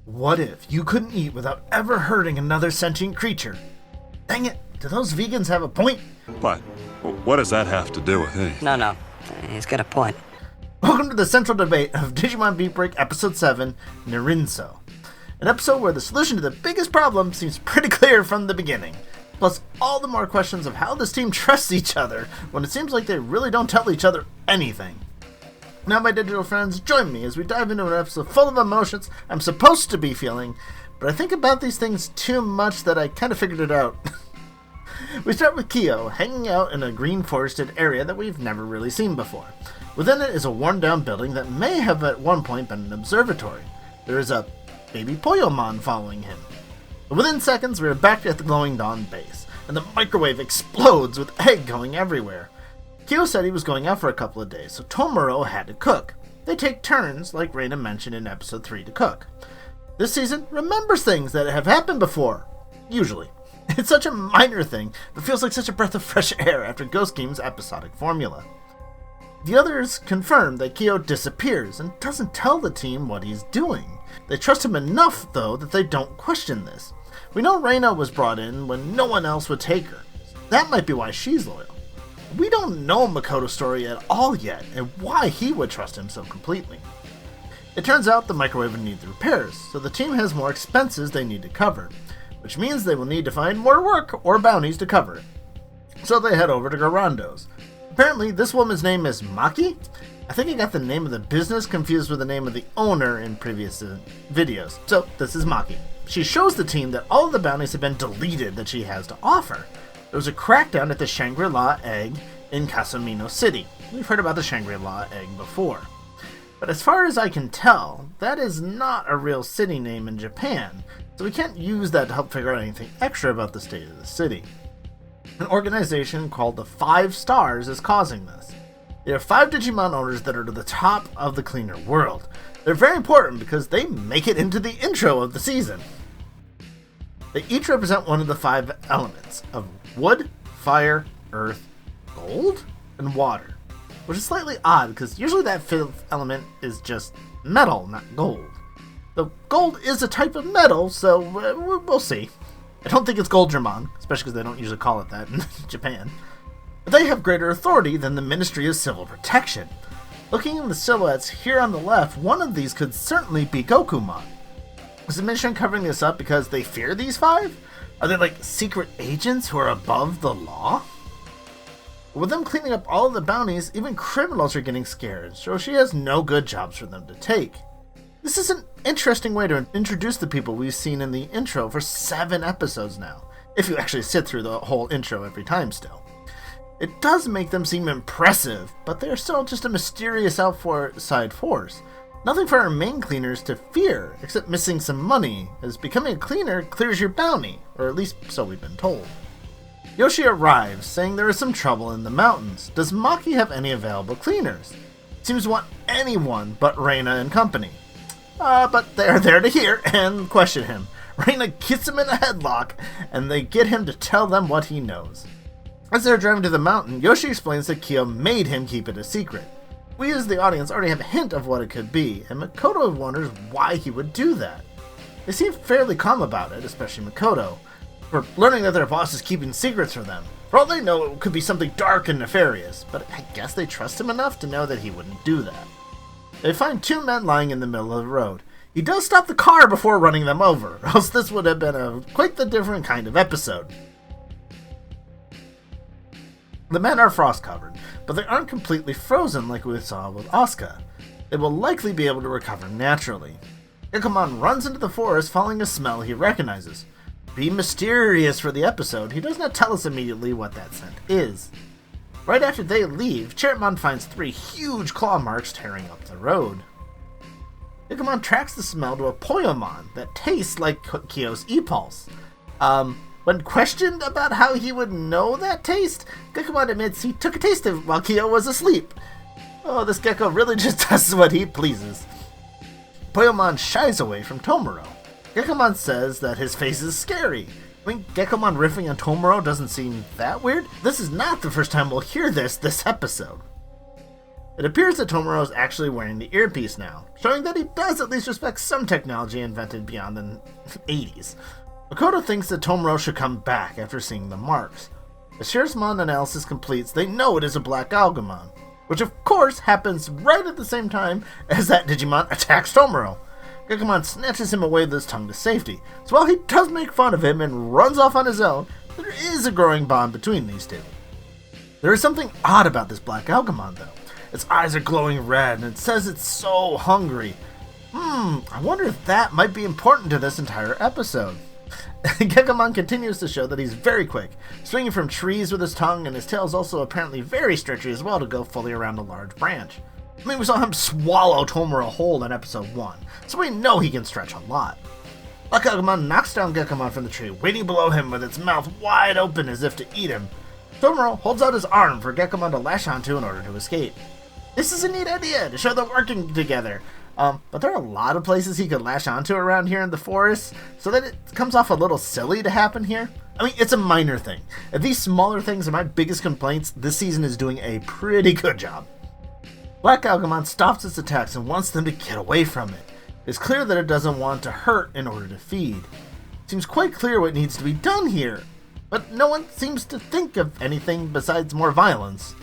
What if you couldn't eat without ever hurting another sentient creature? Dang it, do those vegans have a point? But what does that have to do with anything? No. He's got a point. Welcome to the central debate of Digimon Beatbreak Episode 7, Nirinso. An episode where the solution to the biggest problem seems pretty clear from the beginning. Plus all the more questions of how this team trusts each other when it seems like they really don't tell each other anything. Now, my digital friends, join me as we dive into an episode full of emotions I'm supposed to be feeling, but I think about these things too much that I kind of figured it out. We start with Kyo hanging out in a green forested area that we've never really seen before. Within it is a worn down building that may have at one point been an observatory. There is a baby Poyomon following him. Within seconds, we are back at the Glowing Dawn base, and the microwave explodes with egg going everywhere. Kyo said he was going out for a couple of days, so Tomoro had to cook. They take turns, like Reina mentioned in episode 3, to cook. This season remembers things that have happened before. Usually. It's such a minor thing, but feels like such a breath of fresh air after Ghost Game's episodic formula. The others confirm that Kyo disappears and doesn't tell the team what he's doing. They trust him enough, though, that they don't question this. We know Reina was brought in when no one else would take her. That might be why she's loyal. We don't know Makoto's story at all yet, and why he would trust him so completely. It turns out the microwave would need repairs, so the team has more expenses they need to cover, which means they will need to find more work or bounties to cover it. So they head over to Garando's. Apparently, this woman's name is Maki? I think I got the name of the business confused with the name of the owner in previous videos. So, this is Maki. She shows the team that all of the bounties have been deleted that she has to offer. There was a crackdown at the Shangri-La Egg in Casamino City. We've heard about the Shangri-La Egg before. But as far as I can tell, that is not a real city name in Japan, so we can't use that to help figure out anything extra about the state of the city. An organization called the 5 Stars is causing this. They are 5 Digimon owners that are to the top of the cleaner world. They're very important because they make it into the intro of the season. They each represent one of the 5 elements of wood, fire, earth, gold, and water. Which is slightly odd because usually that 5th element is just metal, not gold. Though gold is a type of metal, so we'll see. I don't think it's Goldramon, especially because they don't usually call it that in Japan. But they have greater authority than the Ministry of Civil Protection. Looking at the silhouettes here on the left, one of these could certainly be Gokumon. Is the Ministry covering this up because they fear these 5? Are they like secret agents who are above the law? With them cleaning up all of the bounties, even criminals are getting scared, so she has no good jobs for them to take. This is an interesting way to introduce the people we've seen in the intro for 7 episodes now, if you actually sit through the whole intro every time still. It does make them seem impressive, but they are still just a mysterious outside force. Nothing for our main cleaners to fear, except missing some money, as becoming a cleaner clears your bounty, or at least so we've been told. Yoshi arrives, saying there is some trouble in the mountains. Does Maki have any available cleaners? Seems to want anyone but Reina and company. But they are there to hear and question him. Reina gets him in a headlock, and they get him to tell them what he knows. As they're driving to the mountain, Yoshi explains that Kyo made him keep it a secret. We as the audience already have a hint of what it could be, and Makoto wonders why he would do that. They seem fairly calm about it, especially Makoto, for learning that their boss is keeping secrets from them. For all they know, it could be something dark and nefarious, but I guess they trust him enough to know that he wouldn't do that. They find 2 men lying in the middle of the road. He does stop the car before running them over, else this would have been quite the different kind of episode. The men are frost-covered, but they aren't completely frozen like we saw with Asuka. They will likely be able to recover naturally. Gekomon runs into the forest following a smell he recognizes. Be mysterious for the episode, he does not tell us immediately what that scent is. Right after they leave, Cherrimon finds 3 huge claw marks tearing up the road. Gekomon tracks the smell to a Poyomon that tastes like Kyo's E-Pulse. When questioned about how he would know that taste, Gekomon admits he took a taste of it while Kyo was asleep. Oh, this gecko really just does what he pleases. Poyomon shies away from Tomoro. Gekomon says that his face is scary. I mean, Gekomon riffing on Tomoro doesn't seem that weird. This is not the first time we'll hear this episode. It appears that Tomura is actually wearing the earpiece now, showing that he does at least respect some technology invented beyond the 80s. Makoto thinks that Tomura should come back after seeing the marks. As Shirazumon analysis completes, they know it is a Black Agumon, which of course happens right at the same time as that Digimon attacks Tomura. Gekomon snatches him away with his tongue to safety, so while he does make fun of him and runs off on his own, there is a growing bond between these two. There is something odd about this Black Agumon though. Its eyes are glowing red and it says it's so hungry. I wonder if that might be important to this entire episode. Gekomon continues to show that he's very quick, swinging from trees with his tongue, and his tail is also apparently very stretchy as well to go fully around a large branch. I mean, we saw him swallow Tomura whole in episode 1, so we know he can stretch a lot. Black Agumon knocks down Gekomon from the tree, waiting below him with its mouth wide open as if to eat him. Tomura holds out his arm for Gekomon to lash onto in order to escape. This is a neat idea to show them working together. But there are a lot of places he could lash onto around here in the forest, so that it comes off a little silly to happen here. I mean, it's a minor thing. If these smaller things are my biggest complaints, this season is doing a pretty good job. Black Agumon stops its attacks and wants them to get away from it. It's clear that it doesn't want to hurt in order to feed. It seems quite clear what needs to be done here, but no one seems to think of anything besides more violence.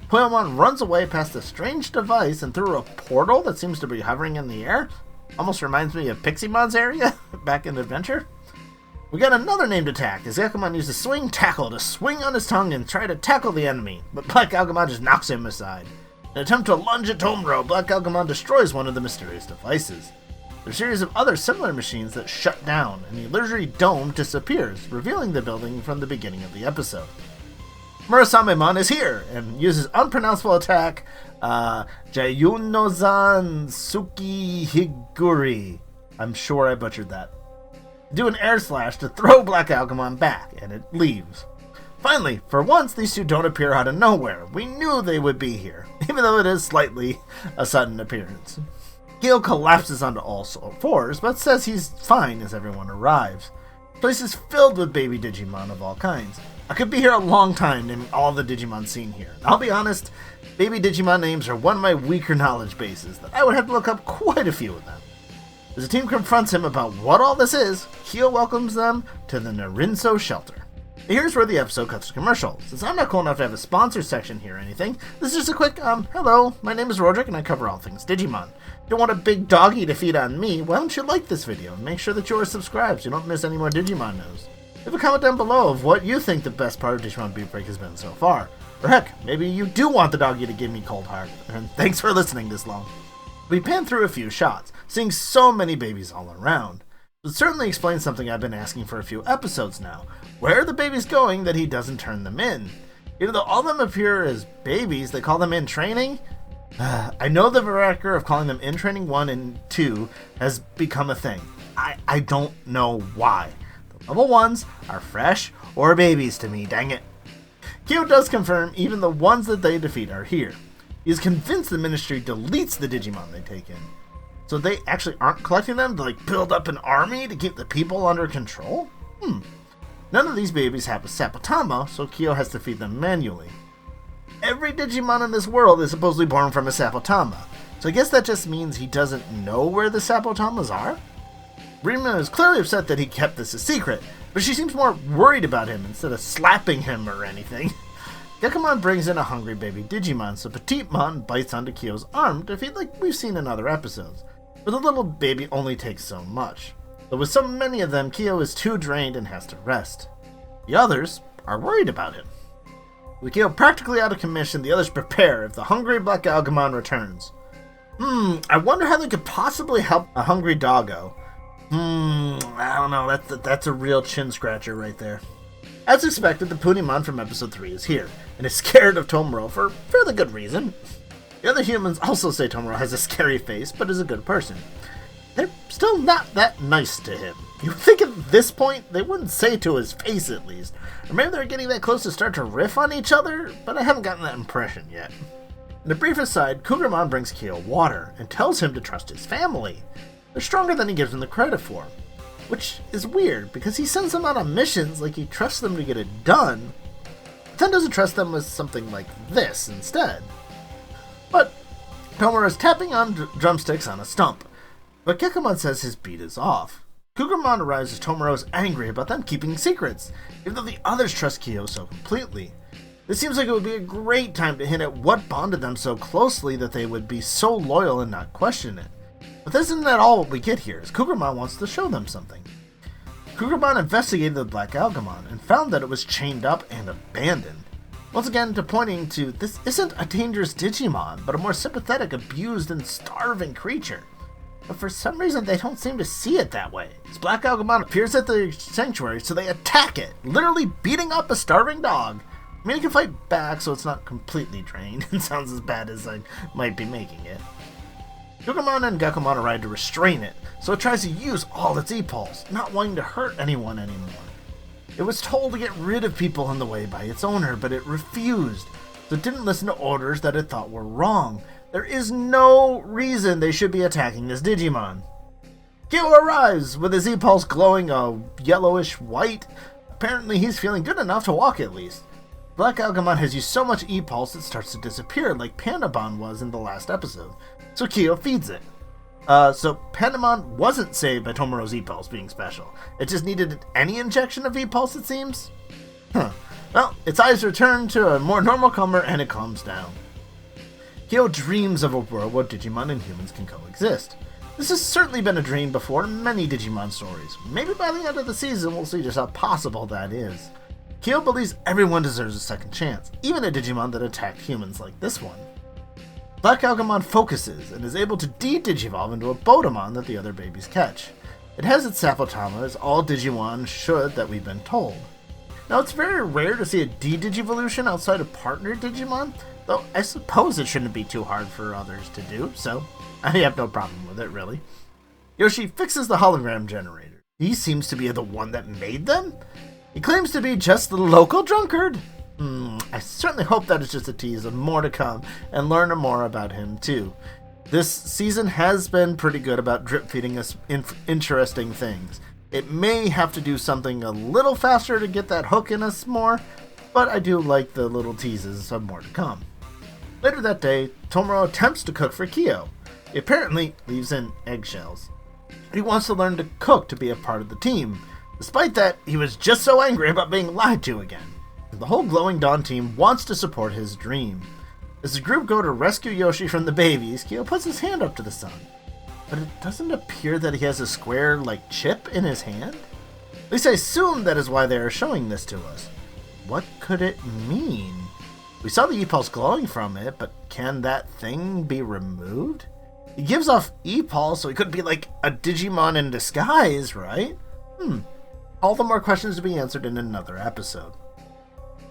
Poyomon runs away past a strange device and through a portal that seems to be hovering in the air. Almost reminds me of Piximon's area back in Adventure. We got another named attack as Gekomon uses Swing Tackle to swing on his tongue and try to tackle the enemy, but Black Agumon just knocks him aside. In an attempt to lunge at Tomura, Black Agumon destroys one of the mysterious devices. There's a series of other similar machines that shut down, and the illusory dome disappears, revealing the building from the beginning of the episode. Murasamemon is here and uses unpronounceable attack Jayunozan Tsukihiguri. I'm sure I butchered that. Do an air slash to throw Black Agumon back, and it leaves. Finally, for once, these two don't appear out of nowhere. We knew they would be here, even though it is slightly a sudden appearance. Gil collapses onto all fours, but says he's fine as everyone arrives. The place is filled with baby Digimon of all kinds. I could be here a long time naming all the Digimon seen here. I'll be honest, baby Digimon names are one of my weaker knowledge bases that I would have to look up quite a few of them. As the team confronts him about what all this is, Kyo welcomes them to the Narinso shelter. Here's where the episode cuts to commercial. Since I'm not cool enough to have a sponsor section here or anything, this is just a quick, hello, my name is Rordrik and I cover all things Digimon. If you want a big doggy to feed on me, why don't you like this video and make sure that you are subscribed so you don't miss any more Digimon news. Leave a comment down below of what you think the best part of Digimon Beatbreak has been so far. Or heck, maybe you do want the doggy to give me cold heart. And thanks for listening this long. We pan through a few shots, seeing so many babies all around. It certainly explains something I've been asking for a few episodes now. Where are the babies going that he doesn't turn them in? Even though all of them appear as babies, they call them in training? I know the vernacular of calling them in training 1 and 2 has become a thing. I don't know why. The level 1s are fresh or babies to me, dang it. Kyo does confirm even the ones that they defeat are here. He is convinced the Ministry deletes the Digimon they take in. So they actually aren't collecting them to build up an army to keep the people under control? None of these babies have a Sapotama, so Kyo has to feed them manually. Every Digimon in this world is supposedly born from a Sapotama, so I guess that just means he doesn't know where the Sapotamas are? Rima is clearly upset that he kept this a secret, but she seems more worried about him instead of slapping him or anything. Gekomon brings in a hungry baby Digimon, so Petitemon bites onto Kyo's arm to feed like we've seen in other episodes, but the little baby only takes so much. But with so many of them, Kyo is too drained and has to rest. The others are worried about him. With Kyo practically out of commission, the others prepare if the hungry Black Agumon returns. I wonder how they could possibly help a hungry doggo. I don't know, that's a real chin scratcher right there. As expected, the Punimon from episode 3 is here, and is scared of Tomura for fairly good reason. The other humans also say Tomura has a scary face, but is a good person. They're still not that nice to him. You would think at this point they wouldn't say to his face at least. Or maybe they're getting that close to start to riff on each other, but I haven't gotten that impression yet. In a brief aside, Cougarmon brings Kyo water and tells him to trust his family. They're stronger than he gives them the credit for. Which is weird, because he sends them out on missions like he trusts them to get it done, but then doesn't trust them with something like this instead. But Tomura is tapping on drumsticks on a stump, but Gekomon says his beat is off. Cougarmon arrives as Tomura is angry about them keeping secrets, even though the others trust Kyo so completely. This seems like it would be a great time to hint at what bonded them so closely that they would be so loyal and not question it. But this isn't at all what we get here, as Cougarmon wants to show them something. Cougarmon investigated the Black Algamon and found that it was chained up and abandoned. Once again, pointing to this isn't a dangerous Digimon, but a more sympathetic, abused, and starving creature. But for some reason, they don't seem to see it that way. This Black Algamon appears at the sanctuary, so they attack it, literally beating up a starving dog. I mean, it can fight back, so it's not completely drained. It sounds as bad as I might be making it. Cougarmon and Gekomon arrive to restrain it, so it tries to use all its E-Pulse, not wanting to hurt anyone anymore. It was told to get rid of people in the way by its owner, but it refused, so it didn't listen to orders that it thought were wrong. There is no reason they should be attacking this Digimon. Kyo arrives with his E-Pulse glowing a yellowish white. Apparently he's feeling good enough to walk at least. Black Algamon has used so much E-Pulse it starts to disappear like Pandabon was in the last episode, so Kyo feeds it. So Pandamon wasn't saved by Tomura's E-Pulse being special. It just needed any injection of E-Pulse, it seems? Well, its eyes return to a more normal color and it calms down. Kyo dreams of a world where Digimon and humans can coexist. This has certainly been a dream before in many Digimon stories. Maybe by the end of the season we'll see just how possible that is. Kyo believes everyone deserves a second chance, even a Digimon that attacked humans like this one. Black Algamon focuses and is able to de-digivolve into a Bodemon that the other babies catch. It has its Sapotama, as all Digimon should that we've been told. Now it's very rare to see a de-digivolution outside of partner Digimon, though I suppose it shouldn't be too hard for others to do, so I have no problem with it really. Yoshi fixes the hologram generator. He seems to be the one that made them? He claims to be just the local drunkard. I certainly hope that is just a tease of more to come and learn more about him too. This season has been pretty good about drip feeding us interesting things. It may have to do something a little faster to get that hook in us more, but I do like the little teases of more to come. Later that day, Tomura attempts to cook for Kyo. He apparently leaves in eggshells. He wants to learn to cook to be a part of the team. Despite that, he was just so angry about being lied to again. The whole Glowing Dawn team wants to support his dream. As the group go to rescue Yoshi from the babies, Kyo puts his hand up to the sun. But it doesn't appear that he has a square, chip in his hand? At least I assume that is why they are showing this to us. What could it mean? We saw the E-Pulse glowing from it, but can that thing be removed? He gives off E-Pulse, so he could be like a Digimon in disguise, right? All the more questions to be answered in another episode.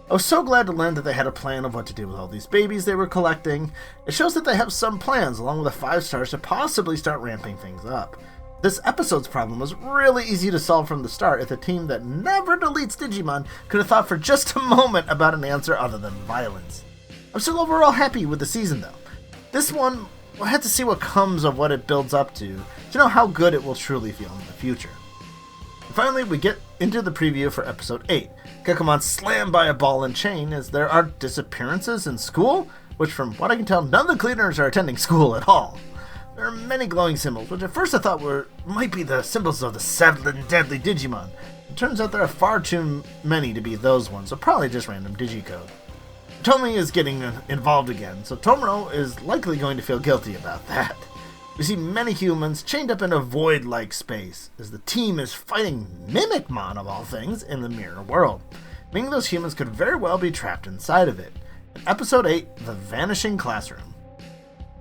I was so glad to learn that they had a plan of what to do with all these babies they were collecting. It shows that they have some plans, along with the 5 stars, to possibly start ramping things up. This episode's problem was really easy to solve from the start if the team that never deletes Digimon could have thought for just a moment about an answer other than violence. I'm still overall happy with the season though. This one, we'll have to see what comes of what it builds up to know how good it will truly feel in the future. And finally, we get into the preview for episode 8. Gekomon slammed by a ball and chain as there are disappearances in school, which from what I can tell, none of the cleaners are attending school at all. There are many glowing symbols, which at first I thought might be the symbols of the 7 deadly Digimon. It turns out there are far too many to be those ones, so probably just random digicode. Tomi is getting involved again, so Tomura is likely going to feel guilty about that. We see many humans chained up in a void-like space, as the team is fighting Mimicmon of all things in the mirror world, meaning those humans could very well be trapped inside of it. In episode 8, The Vanishing Classroom.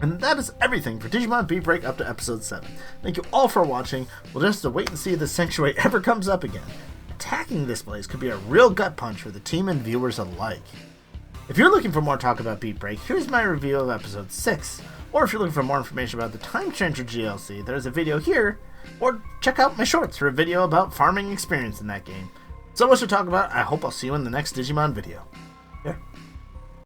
And that is everything for Digimon Beatbreak up to episode 7. Thank you all for watching. We'll just have to wait and see if the sanctuary ever comes up again. Attacking this place could be a real gut punch for the team and viewers alike. If you're looking for more talk about Beatbreak, here's my review of episode 6. Or if you're looking for more information about the Time Changer GLC, there's a video here. Or check out my shorts for a video about farming experience in that game. So much to talk about. I hope I'll see you in the next Digimon video.